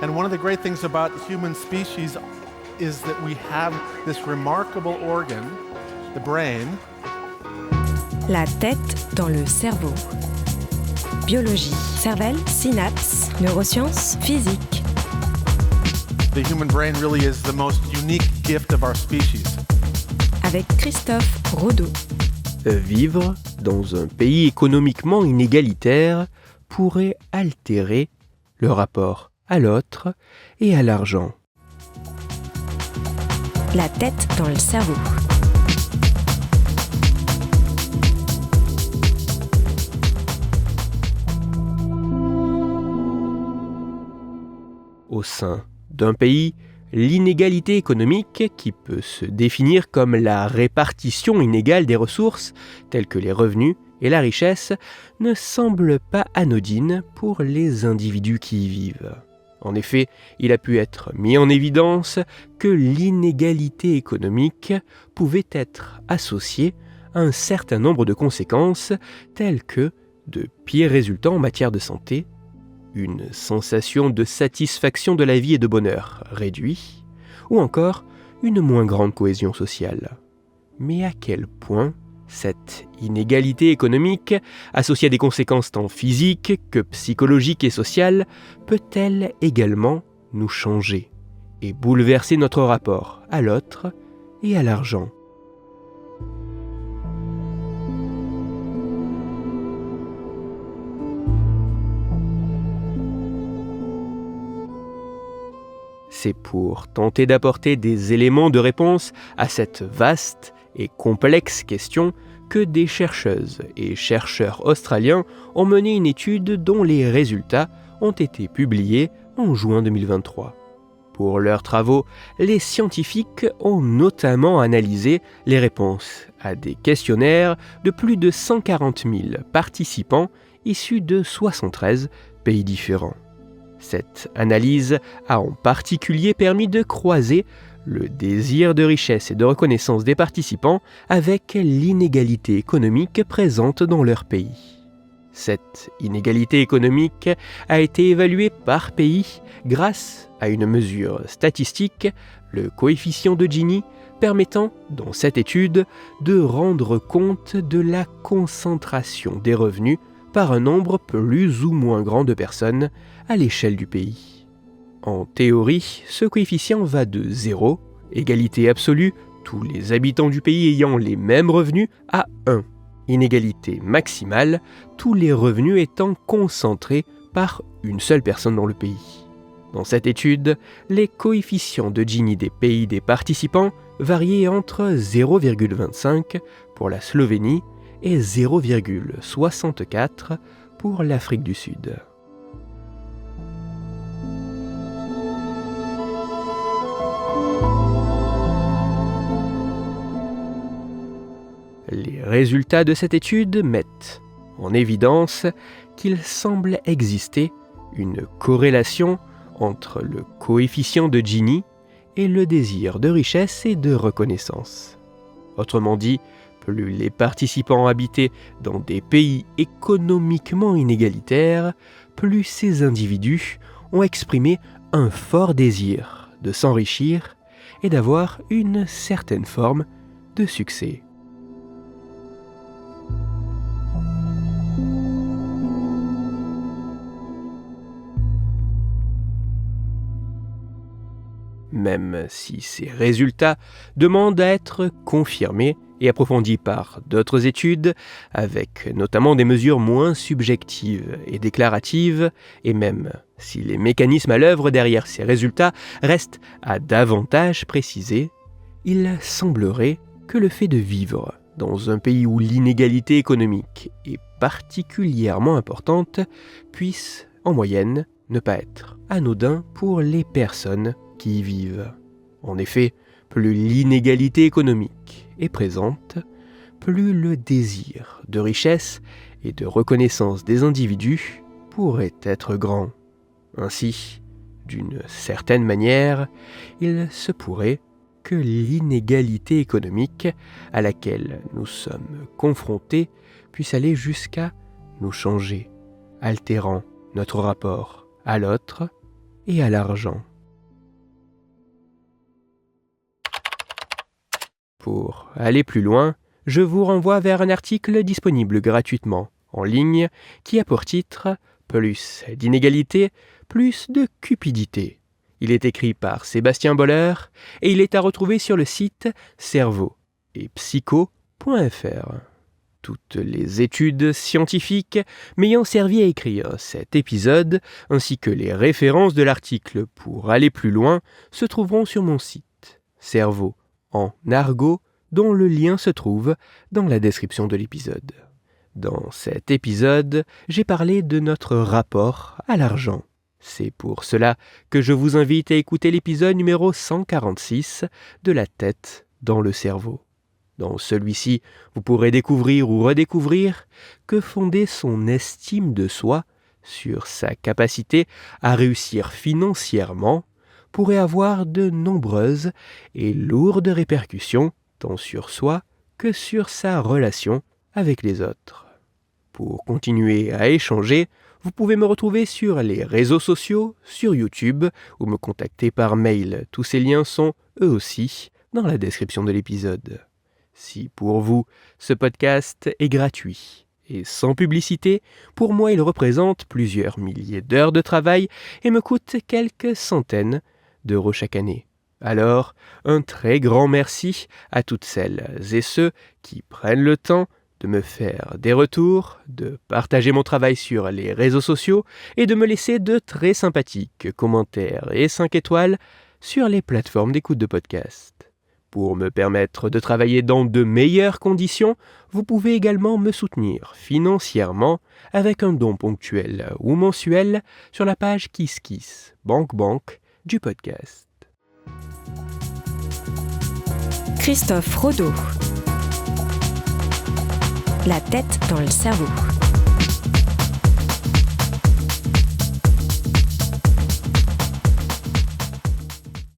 And one of the great things about human species is that we have this remarkable organ, the brain. La tête dans le cerveau. Biologie, cervelle, synapses, neurosciences, physique. The human brain really is the most unique gift of our species. Avec Christophe Rodeau. Vivre dans un pays économiquement inégalitaire pourrait altérer le rapport à l'autre et à l'argent. La tête dans le cerveau. Au sein d'un pays, l'inégalité économique, qui peut se définir comme la répartition inégale des ressources, telles que les revenus et la richesse, ne semble pas anodine pour les individus qui y vivent. En effet, il a pu être mis en évidence que l'inégalité économique pouvait être associée à un certain nombre de conséquences, telles que de pires résultats en matière de santé, une sensation de satisfaction de la vie et de bonheur réduit, ou encore une moins grande cohésion sociale. Mais à quel point cette inégalité économique, associée à des conséquences tant physiques que psychologiques et sociales, peut-elle également nous changer et bouleverser notre rapport à l'autre et à l'argent ? C'est pour tenter d'apporter des éléments de réponse à cette vaste et complexe question que des chercheuses et chercheurs australiens ont mené une étude dont les résultats ont été publiés en juin 2023. Pour leurs travaux, les scientifiques ont notamment analysé les réponses à des questionnaires de plus de 140 000 participants issus de 73 pays différents. Cette analyse a en particulier permis de croiser le désir de richesse et de reconnaissance des participants avec l'inégalité économique présente dans leur pays. Cette inégalité économique a été évaluée par pays grâce à une mesure statistique, le coefficient de Gini, permettant, dans cette étude, de rendre compte de la concentration des revenus par un nombre plus ou moins grand de personnes à l'échelle du pays. En théorie, ce coefficient va de 0, égalité absolue, tous les habitants du pays ayant les mêmes revenus, à 1, inégalité maximale, tous les revenus étant concentrés par une seule personne dans le pays. Dans cette étude, les coefficients de Gini des pays des participants variaient entre 0,25 pour la Slovénie et 0,64 pour l'Afrique du Sud. Les résultats de cette étude mettent en évidence qu'il semble exister une corrélation entre le coefficient de Gini et le désir de richesse et de reconnaissance. Autrement dit, plus les participants habitaient dans des pays économiquement inégalitaires, plus ces individus ont exprimé un fort désir de s'enrichir et d'avoir une certaine forme de succès. Même si ces résultats demandent à être confirmés et approfondis par d'autres études, avec notamment des mesures moins subjectives et déclaratives, et même si les mécanismes à l'œuvre derrière ces résultats restent à davantage préciser, il semblerait que le fait de vivre dans un pays où l'inégalité économique est particulièrement importante puisse, en moyenne, ne pas être anodin pour les personnes qui y vivent. En effet, plus l'inégalité économique est présente, plus le désir de richesse et de reconnaissance des individus pourrait être grand. Ainsi, d'une certaine manière, il se pourrait que l'inégalité économique à laquelle nous sommes confrontés puisse aller jusqu'à nous changer, altérant notre rapport à l'autre et à l'argent. Pour aller plus loin, je vous renvoie vers un article disponible gratuitement en ligne qui a pour titre « Plus d'inégalité, plus de cupidité ». Il est écrit par Sébastien Boller et il est à retrouver sur le site cerveau et psycho.fr. Toutes les études scientifiques m'ayant servi à écrire cet épisode, ainsi que les références de l'article pour aller plus loin, se trouveront sur mon site Cerveau en argot, dont le lien se trouve dans la description de l'épisode. Dans cet épisode, j'ai parlé de notre rapport à l'argent. C'est pour cela que je vous invite à écouter l'épisode numéro 146 de La tête dans le cerveau. Dans celui-ci, vous pourrez découvrir ou redécouvrir que fonder son estime de soi sur sa capacité à réussir financièrement pourrait avoir de nombreuses et lourdes répercussions, tant sur soi que sur sa relation avec les autres. Pour continuer à échanger, vous pouvez me retrouver sur les réseaux sociaux, sur YouTube ou me contacter par mail. Tous ces liens sont, eux aussi, dans la description de l'épisode. Si pour vous, ce podcast est gratuit et sans publicité, pour moi il représente plusieurs milliers d'heures de travail et me coûte quelques centaines d'euros chaque année. Alors, un très grand merci à toutes celles et ceux qui prennent le temps de me faire des retours, de partager mon travail sur les réseaux sociaux et de me laisser de très sympathiques commentaires et 5 étoiles sur les plateformes d'écoute de podcast. Pour me permettre de travailler dans de meilleures conditions, vous pouvez également me soutenir financièrement avec un don ponctuel ou mensuel sur la page KissKiss Bank du podcast. Christophe Rodeau. La tête dans le cerveau.